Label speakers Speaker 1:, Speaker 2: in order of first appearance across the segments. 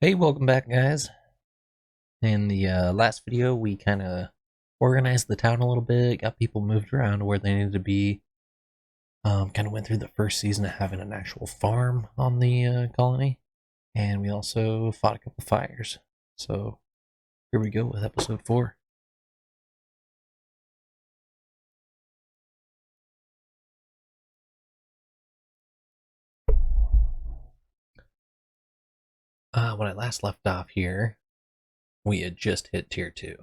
Speaker 1: Hey, welcome back, guys. In the last video, we kind of organized the town a little bit, got people moved around to where they needed to be. Kind of went through the first season of having an actual farm on the colony, and we also fought a couple fires. So here we go with episode 4. When I last left off here, we had just hit tier 2.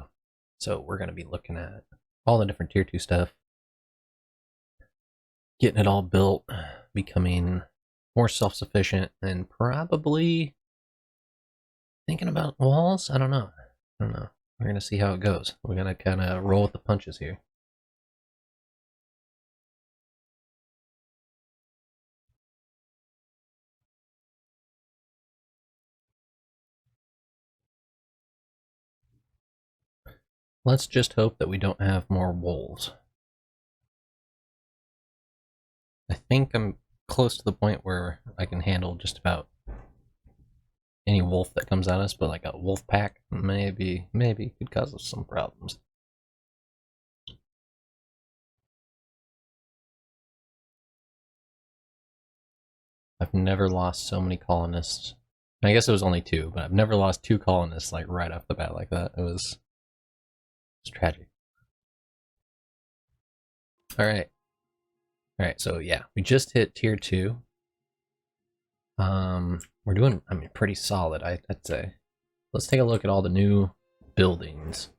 Speaker 1: So we're going to be looking at all the different tier 2 stuff, getting it all built, becoming more self-sufficient, and probably thinking about walls. I don't know. We're gonna see how it goes. We're gonna kind of roll with the punches here. Let's just hope that we don't have more wolves. I think I'm close to the point where I can handle just about any wolf that comes at us, but like a wolf pack maybe could cause us some problems. I've never lost so many colonists. I guess it was only 2, but I've never lost 2 colonists like right off the bat like that. It's tragic. All right. So yeah, we just hit tier 2. We're doing, pretty solid, I'd say. Let's take a look at all the new buildings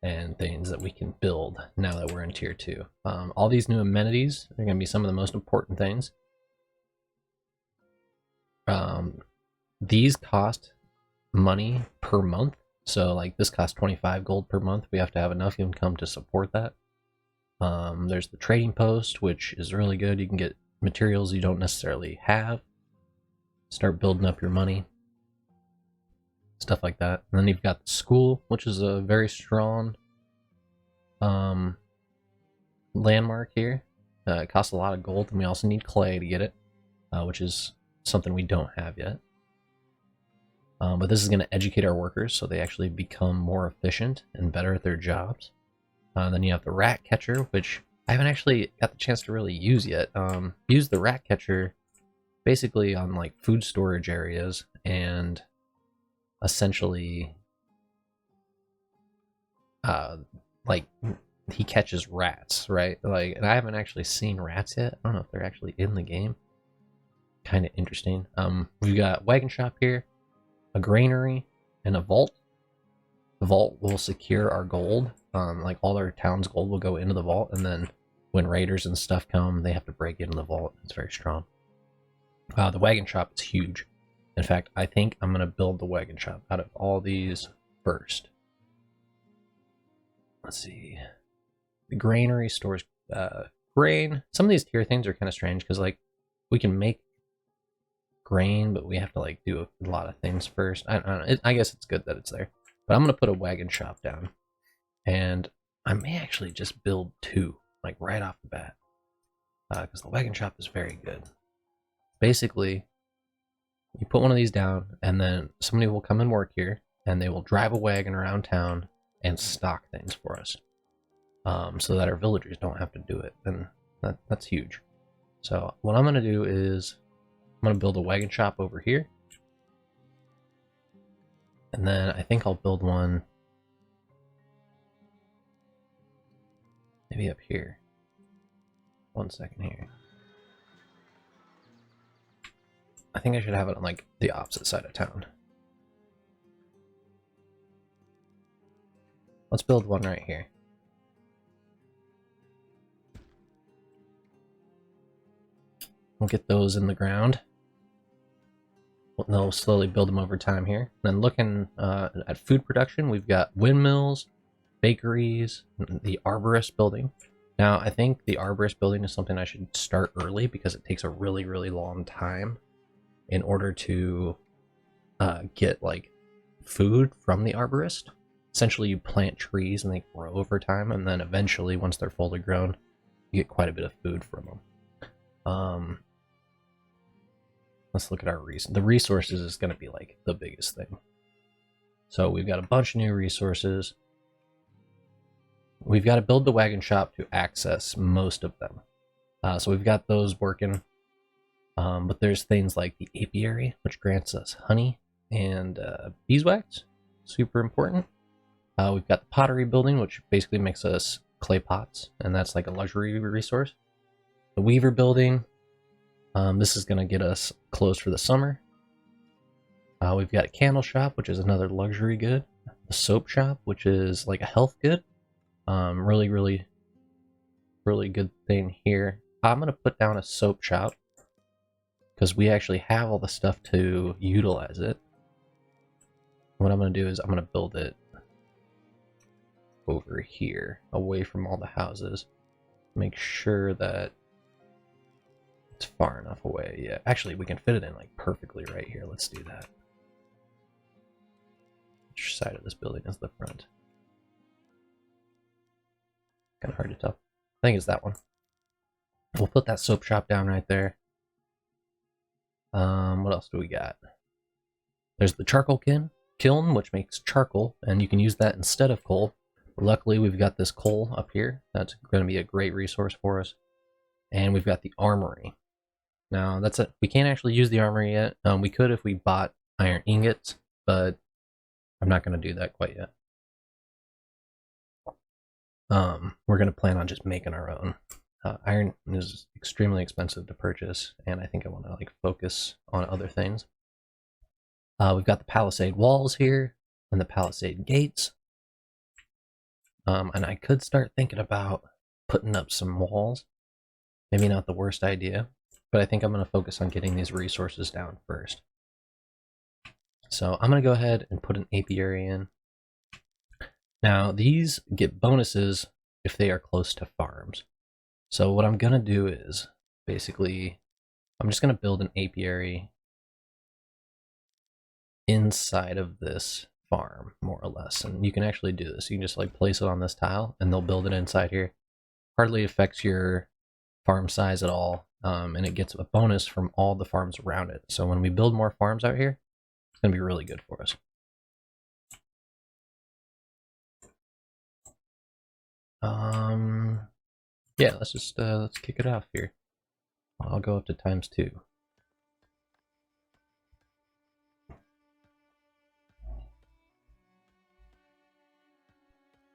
Speaker 1: and things that we can build now that we're in tier 2. All these new amenities are going to be some of the most important things. These cost money per month. So like this costs 25 gold per month. We have to have enough income to support that. There's the trading post, which is really good. You can get materials you don't necessarily have. Start building up your money. Stuff like that. And then you've got the school, which is a very strong landmark here. It costs a lot of gold, and we also need clay to get it, which is something we don't have yet. But this is going to educate our workers so they actually become more efficient and better at their jobs. Then you have the rat catcher, which I haven't actually got the chance to really use yet. Use the rat catcher basically on like food storage areas, and essentially like he catches rats, right? Like, and I haven't actually seen rats yet. I don't know if they're actually in the game. Kind of interesting. We've got wagon shop here, a granary, and a vault. The vault will secure our gold. Like all our town's gold will go into the vault, and then when raiders and stuff come, they have to break into the vault. It's very strong. The wagon shop is huge. In fact, I think I'm going to build the wagon shop out of all these first. Let's see. The granary stores grain. Some of these tier things are kind of strange because like we can make grain, but we have to like do a lot of things first. I don't know. I guess it's good that it's there. But I'm going to put a wagon shop down. And I may actually just build 2, like right off the bat. Because the wagon shop is very good. Basically, you put one of these down, and then somebody will come and work here, and they will drive a wagon around town and stock things for us. So that our villagers don't have to do it. And that's huge. So what I'm going to do is I'm going to build a wagon shop over here. And then I think I'll build one maybe up here. 1 second here. I think I should have it on like the opposite side of town. Let's build one right here. We'll get those in the ground. They'll slowly build them over time here. Then looking at food production, we've got windmills, bakeries, the arborist building. Now, I think the arborist building is something I should start early because it takes a really, really long time in order to get like food from the arborist. Essentially, you plant trees and they grow over time, and then eventually, once they're fully grown, you get quite a bit of food from them. let's look at our the resources is going to be like the biggest thing. So we've got a bunch of new resources. We've got to build the wagon shop to access most of them. So we've got those working. But there's things like the apiary, which grants us honey and beeswax. Super important. We've got the pottery building, which basically makes us clay pots, and that's like a luxury resource. The weaver building, this is going to get us clothes for the summer. We've got a candle shop, which is another luxury good. The soap shop, which is like a health good. Really, really, really good thing here. I'm going to put down a soap shop because we actually have all the stuff to utilize it. What I'm going to do is I'm going to build it over here, away from all the houses. Make sure that it's far enough away. Yeah, actually, we can fit it in like perfectly right here. Let's do that. Which side of this building is the front? Kind of hard to tell. I think it's that one. We'll put that soap shop down right there. What else do we got? There's the charcoal kiln, which makes charcoal, and you can use that instead of coal. Luckily, we've got this coal up here. That's going to be a great resource for us. And we've got the armory. Now, that's it. We can't actually use the armory yet. We could if we bought iron ingots, but I'm not going to do that quite yet. We're going to plan on just making our own. Iron is extremely expensive to purchase, and I think I want to like focus on other things. We've got the palisade walls here and the palisade gates. And I could start thinking about putting up some walls. Maybe not the worst idea, but I think I'm going to focus on getting these resources down first. So I'm going to go ahead and put an apiary in. Now, these get bonuses if they are close to farms. So what I'm going to do is, basically, I'm just going to build an apiary inside of this farm, more or less. And you can actually do this. You can just like place it on this tile, and they'll build it inside here. Hardly affects your farm size at all, and it gets a bonus from all the farms around it. So when we build more farms out here, it's going to be really good for us. Yeah, let's kick it off here. I'll go up to ×2.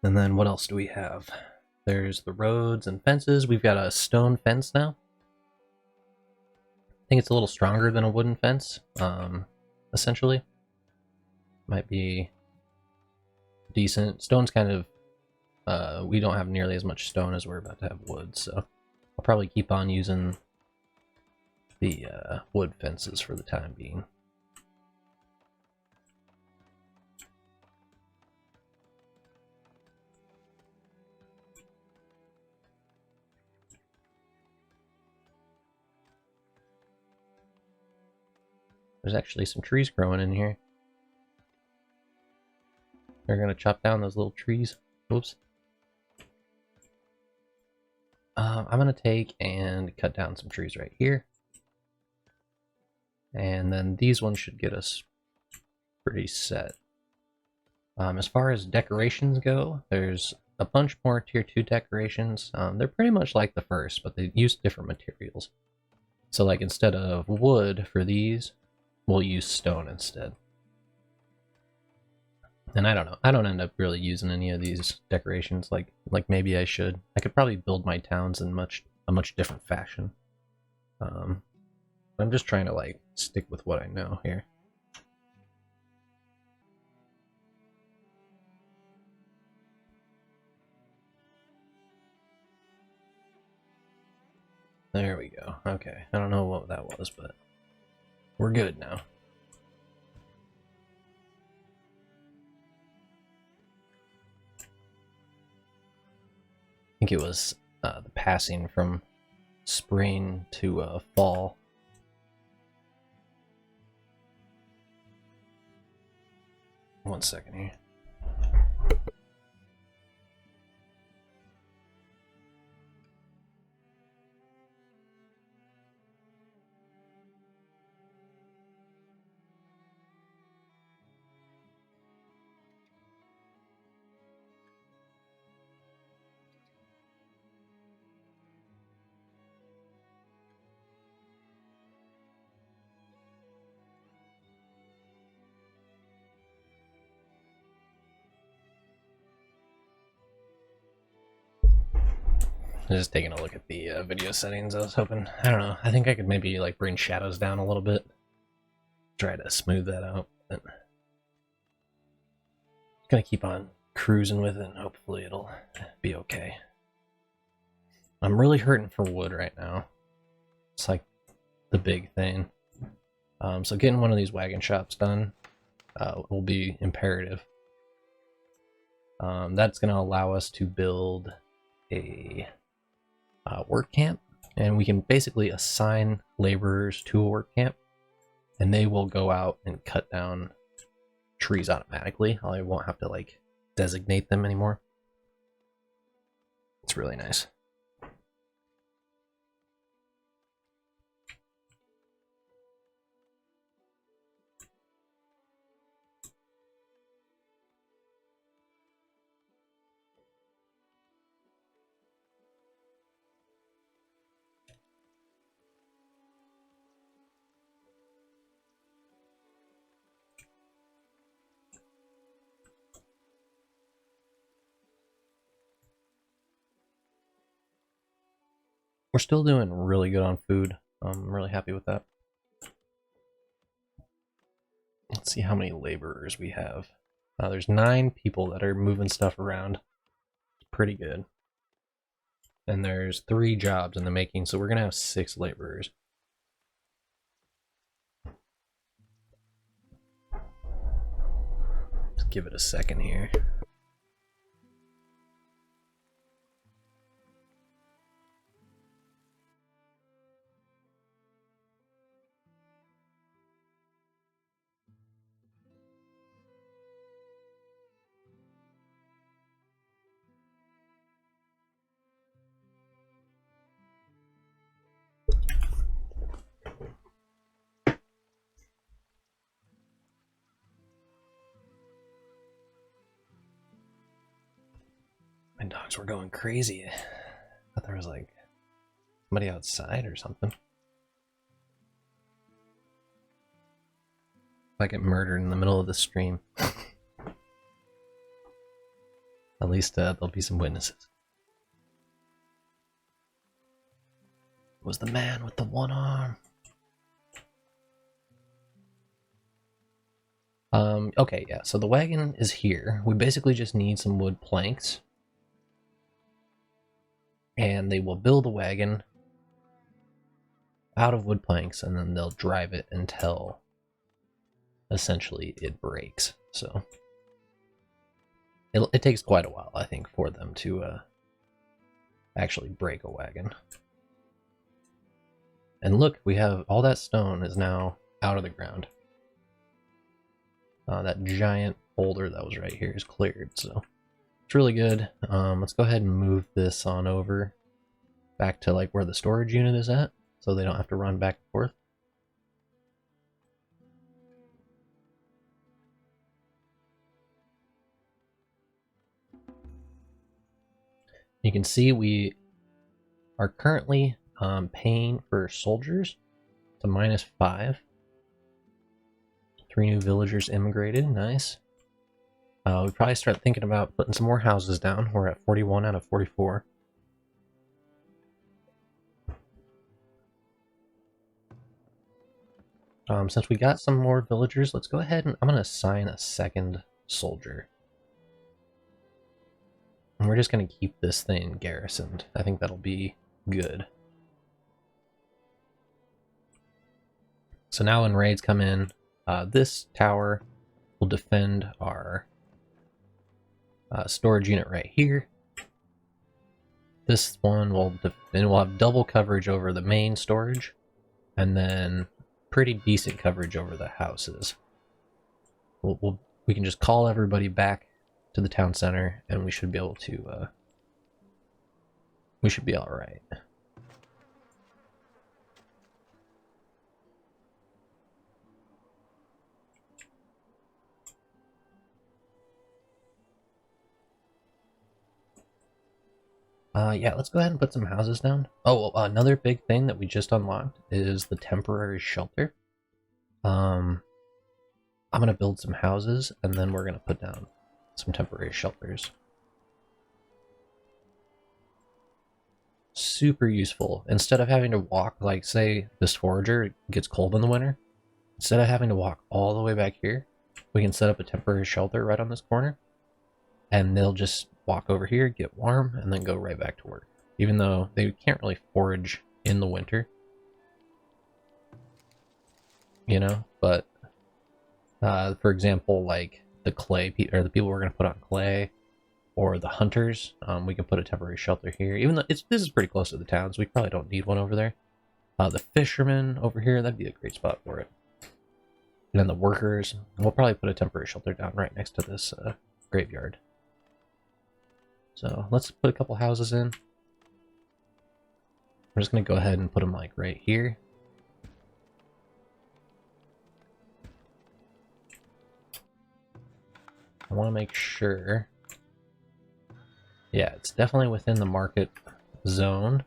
Speaker 1: And then what else do we have? There's the roads and fences. We've got a stone fence now. I think it's a little stronger than a wooden fence, essentially. Might be decent. Stone's kind of, we don't have nearly as much stone as we're about to have wood, so I'll probably keep on using the wood fences for the time being. There's actually some trees growing in here. They're gonna chop down those little trees. Oops. I'm gonna take and cut down some trees right here. And then these ones should get us pretty set. As far as decorations go, there's a bunch more tier 2 decorations. They're pretty much like the first, but they use different materials. So like instead of wood for these, we'll use stone instead. And I don't know. I don't end up really using any of these decorations like maybe I should. I could probably build my towns in a much different fashion. I'm just trying to like stick with what I know here. There we go. Okay. I don't know what that was, but we're good now. I think it was the passing from spring to fall. One second here. Just taking a look at the video settings. I was hoping, I don't know, I think I could maybe like bring shadows down a little bit. Try to smooth that out. But gonna keep on cruising with it and hopefully it'll be okay. I'm really hurting for wood right now. It's like the big thing. So getting one of these wagon shops done will be imperative. That's going to allow us to build a work camp, and we can basically assign laborers to a work camp, and they will go out and cut down trees automatically. I won't have to like designate them anymore. It's really nice. We're still doing really good on food. I'm really happy with that. Let's see how many laborers we have. There's 9 people that are moving stuff around. It's pretty good. And there's 3 jobs in the making, so we're gonna have 6 laborers. Let's give it a second here. My dogs were going crazy. I thought there was like somebody outside or something. If I get murdered in the middle of the stream. At least there'll be some witnesses. It was the man with the one arm. Okay, yeah, so the wagon is here. We basically just need some wood planks. And they will build a wagon out of wood planks, and then they'll drive it until essentially it breaks. So it takes quite a while, I think, for them to actually break a wagon. And look, we have all that stone is now out of the ground. That giant boulder that was right here is cleared, so it's really good. Let's go ahead and move this on over back to like where the storage unit is at, so they don't have to run back and forth. You can see we are currently paying for soldiers to -5. 3 new villagers immigrated, nice. We probably start thinking about putting some more houses down. We're at 41 out of 44. Since we got some more villagers, let's go ahead and I'm going to assign a second soldier. And we're just going to keep this thing garrisoned. I think that'll be good. So now when raids come in, this tower will defend our storage unit right here. This one will have double coverage over the main storage, and then pretty decent coverage over the houses. We can just call everybody back to the town center, and we should be able to. We should be all right. Yeah, let's go ahead and put some houses down. Oh, well, another big thing that we just unlocked is the temporary shelter. I'm gonna build some houses, and then we're gonna put down some temporary shelters. super useful. Instead of having to walk, like say this forager gets cold in the winter, instead of having to walk all the way back here, we can set up a temporary shelter right on this corner, and they'll just walk over here, get warm, and then go right back to work. Even though they can't really forage in the winter, you know, but for example, like the clay or the people we're going to put on clay, or the hunters, we can put a temporary shelter here. Even though this is pretty close to the town, so we probably don't need one over there. The fishermen over here, that'd be a great spot for it. And then the workers, we'll probably put a temporary shelter down right next to this graveyard. So let's put a couple houses in. We're just going to go ahead and put them like right here. I want to make sure. Yeah, it's definitely within the market zone.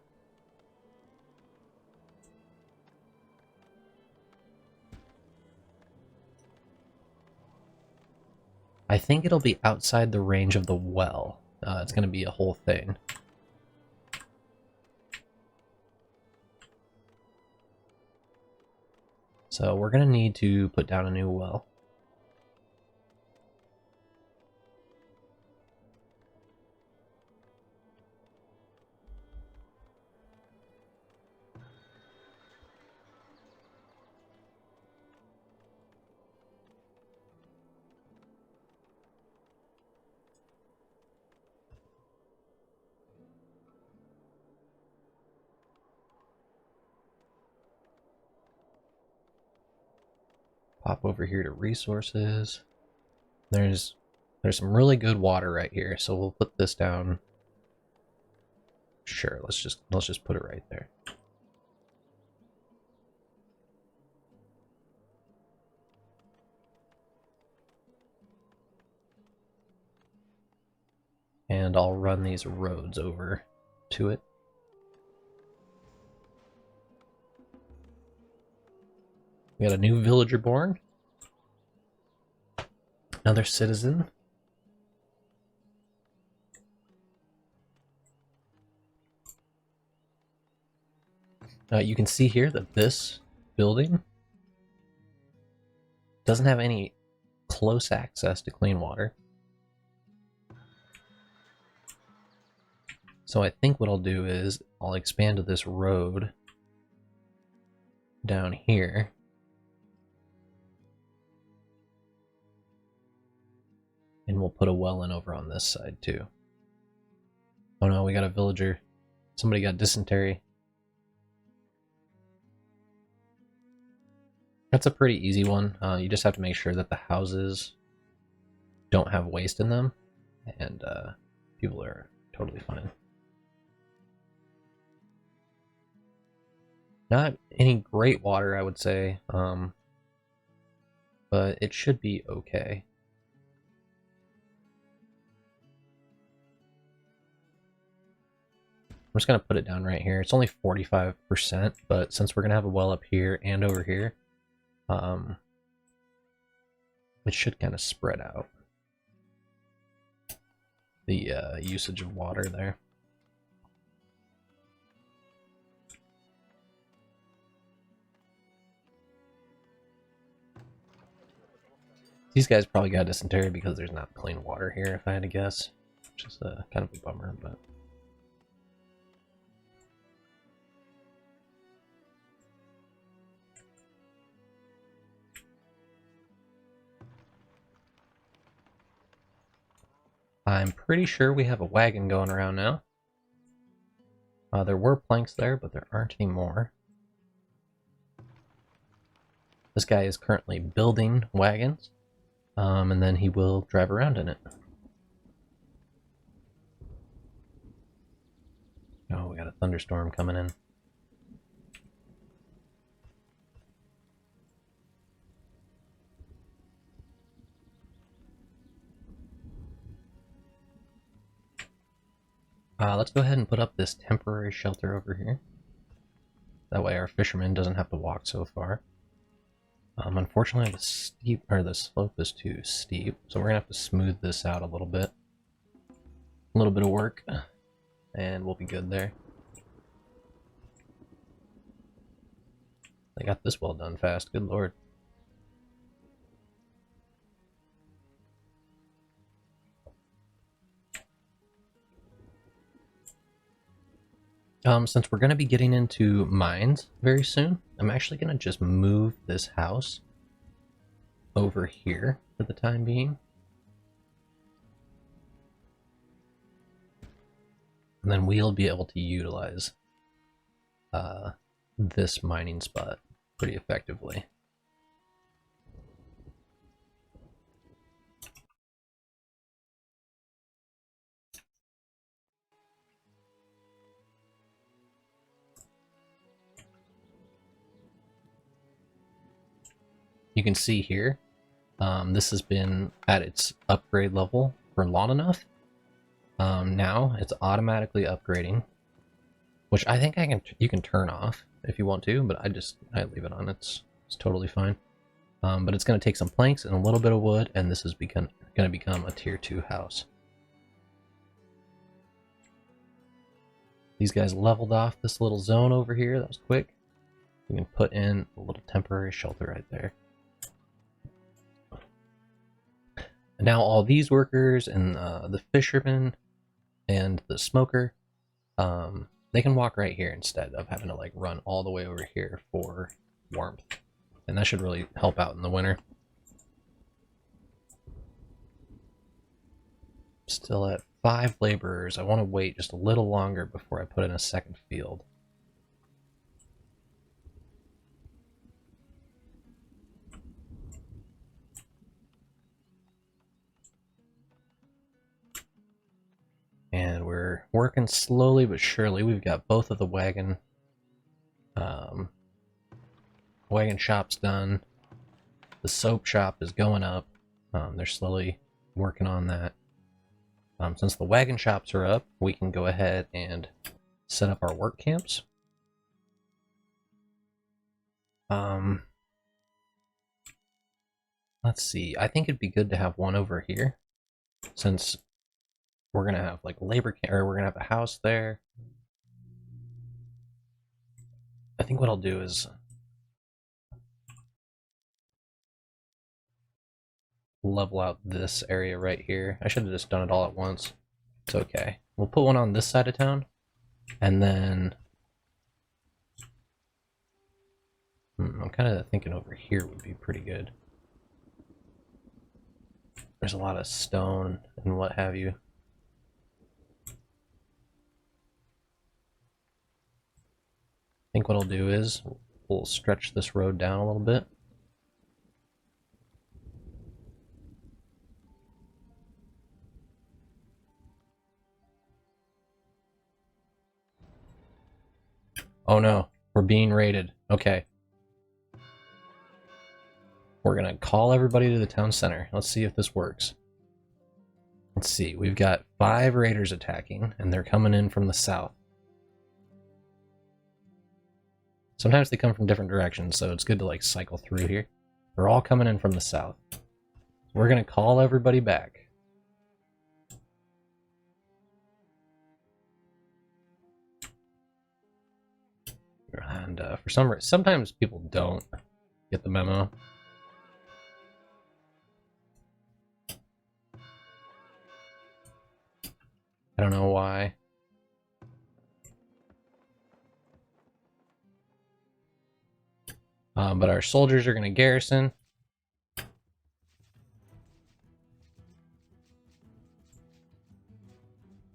Speaker 1: I think it'll be outside the range of the well. It's going to be a whole thing. So we're going to need to put down a new well. Pop over here to resources. There's some really good water right here, so we'll put this down. Sure, let's just put it right there. And I'll run these roads over to it. We got a new villager born. Another citizen. You can see here that this building doesn't have any close access to clean water. So I think what I'll do is I'll expand to this road down here. And we'll put a well in over on this side too. Oh no, we got a villager. Somebody got dysentery. That's a pretty easy one. You just have to make sure that the houses don't have waste in them, and people are totally fine. Not any great water, I would say, but it should be okay. I'm just going to put it down right here. It's only 45%, but since we're going to have a well up here and over here, it should kind of spread out the usage of water there. These guys probably got dysentery because there's not clean water here, if I had to guess. Which is kind of a bummer, but... I'm pretty sure we have a wagon going around now. There were planks there, but there aren't any more. This guy is currently building wagons, and then he will drive around in it. Oh, we got a thunderstorm coming in. Let's go ahead and put up this temporary shelter over here. That way our fisherman doesn't have to walk so far. Unfortunately, the slope is too steep, so we're gonna have to smooth this out a little bit. A little bit of work, and we'll be good there. they got this well done fast. Good lord. Since we're going to be getting into mines very soon, I'm actually going to just move this house over here for the time being. And then we'll be able to utilize this mining spot pretty effectively. You can see here, this has been at its upgrade level for long enough. Now it's automatically upgrading, which I think you can turn off if you want to, but I leave it on. It's totally fine. But it's going to take some planks and a little bit of wood, and this is going to become a tier 2 house. These guys leveled off this little zone over here. That was quick. We can put in a little temporary shelter right there. And now all these workers and the fishermen and the smoker, they can walk right here instead of having to like run all the way over here for warmth. And that should really help out in the winter. Still at 5 laborers. I want to wait just a little longer before I put in a second field. And we're working slowly but surely. We've got both of the wagon shops done. The soap shop is going up. They're slowly working on that. Since the wagon shops are up, we can go ahead and set up our work camps. Let's see. I think it'd be good to have one over here, since we're gonna have like labor camp, or we're gonna have a house there. I think what I'll do is level out this area right here. I should have just done it all at once. It's okay. We'll put one on this side of town, and then I'm kind of thinking over here would be pretty good. There's a lot of stone and what have you. I think what I'll do is we'll stretch this road down a little bit. Oh no, we're being raided. Okay. We're gonna call everybody to the town center. Let's see if this works. Let's see, we've got 5 raiders attacking, and they're coming in from the south. Sometimes they come from different directions, so it's good to like cycle through here. They're all coming in from the south. We're gonna call everybody back. And for some reason, sometimes people don't get the memo. I don't know why. But our soldiers are going to garrison.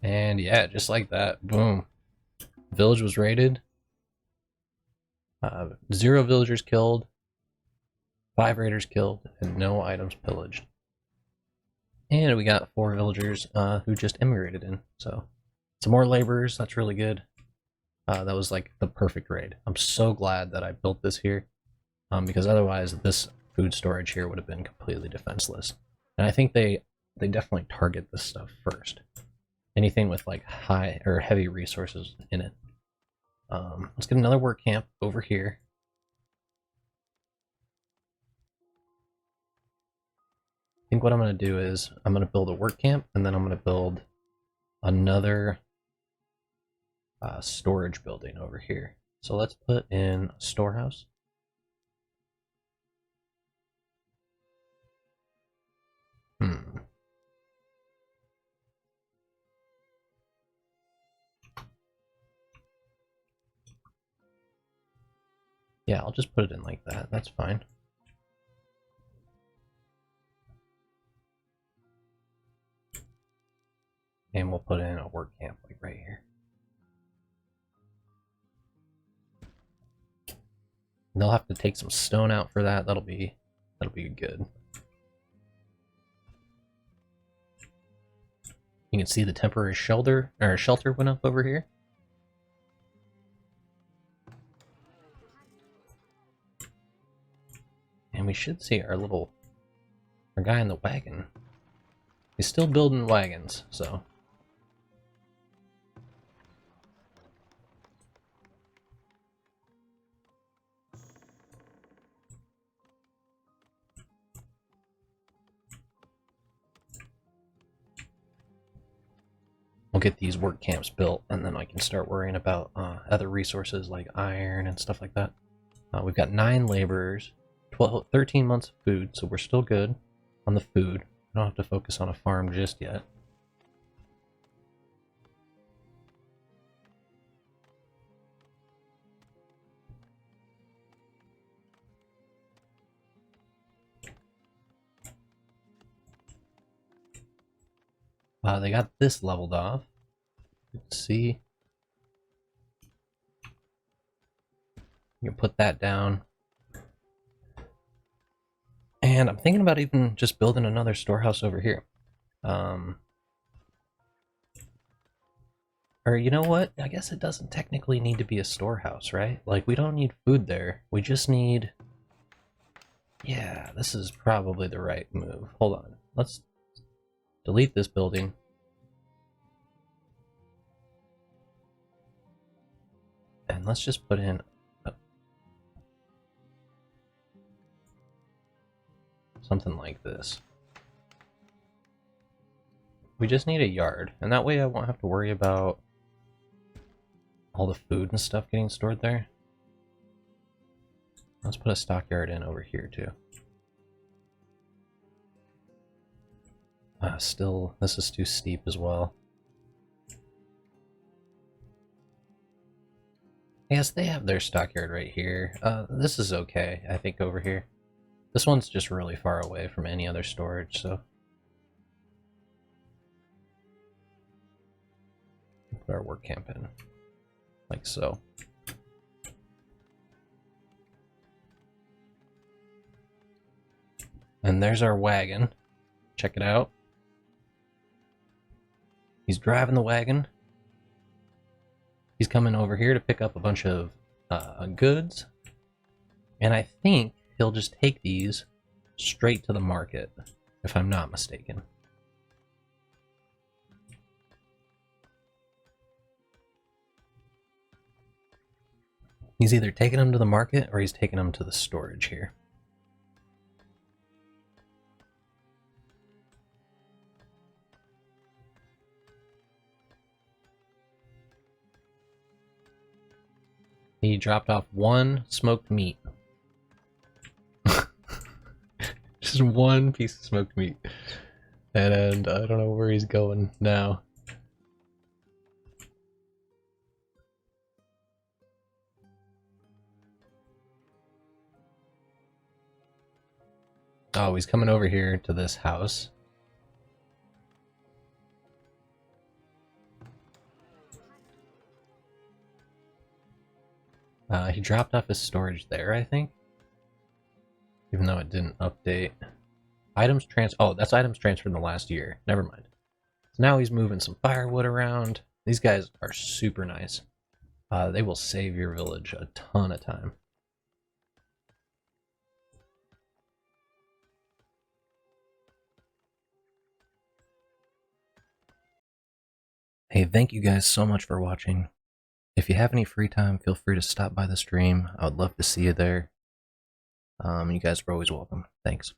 Speaker 1: And yeah, just like that, boom. Village was raided. 0 villagers killed. 5 raiders killed, and no items pillaged. And we got 4 villagers who just immigrated in. So some more laborers, that's really good. That was like the perfect raid. I'm so glad that I built this here. Because otherwise this food storage here would have been completely defenseless. And I think they definitely target this stuff first. Anything with like high or heavy resources in it. Let's get another work camp over here. I think what I'm going to do is I'm going to build a work camp, and then I'm going to build another storage building over here. So let's put in a storehouse. Yeah, I'll just put it in like that. That's fine. And we'll put in a work camp like right here. And they'll have to take some stone out for that. That'll be good. You can see the temporary shelter went up over here. And we should see our guy in the wagon. He's still building wagons, so. We'll get these work camps built, and then I can start worrying about other resources like iron and stuff like that. We've got 9 laborers, 13 months of food, so we're still good on the food. We don't have to focus on a farm just yet. They got this leveled off. Let's see. You can put that down. And I'm thinking about even just building another storehouse over here. Or you know what? I guess it doesn't technically need to be a storehouse, right? Like, we don't need food there. We just need... Yeah, this is probably the right move. Hold on. Let's delete this building. And let's just put in something like this. We just need a yard, and that way I won't have to worry about all the food and stuff getting stored there. Let's put a stockyard in over here too. Still, this is too steep as well. Yes, they have their stockyard right here. This is okay, I think, over here. This one's just really far away from any other storage, so... Put our work camp in. Like so. And there's our wagon. Check it out. He's driving the wagon. He's coming over here to pick up a bunch of goods. And I think he'll just take these straight to the market, if I'm not mistaken. He's either taking them to the market or he's taking them to the storage here. He dropped off 1 smoked meat. Just 1 piece of smoked meat. And I don't know where he's going now. Oh, he's coming over here to this house. He dropped off his storage there, I think. Even though it didn't update. Items oh, that's items transferred in the last year. Never mind. So now he's moving some firewood around. These guys are super nice. They will save your village a ton of time. Hey, thank you guys so much for watching. If you have any free time, feel free to stop by the stream. I would love to see you there. You guys are always welcome. Thanks.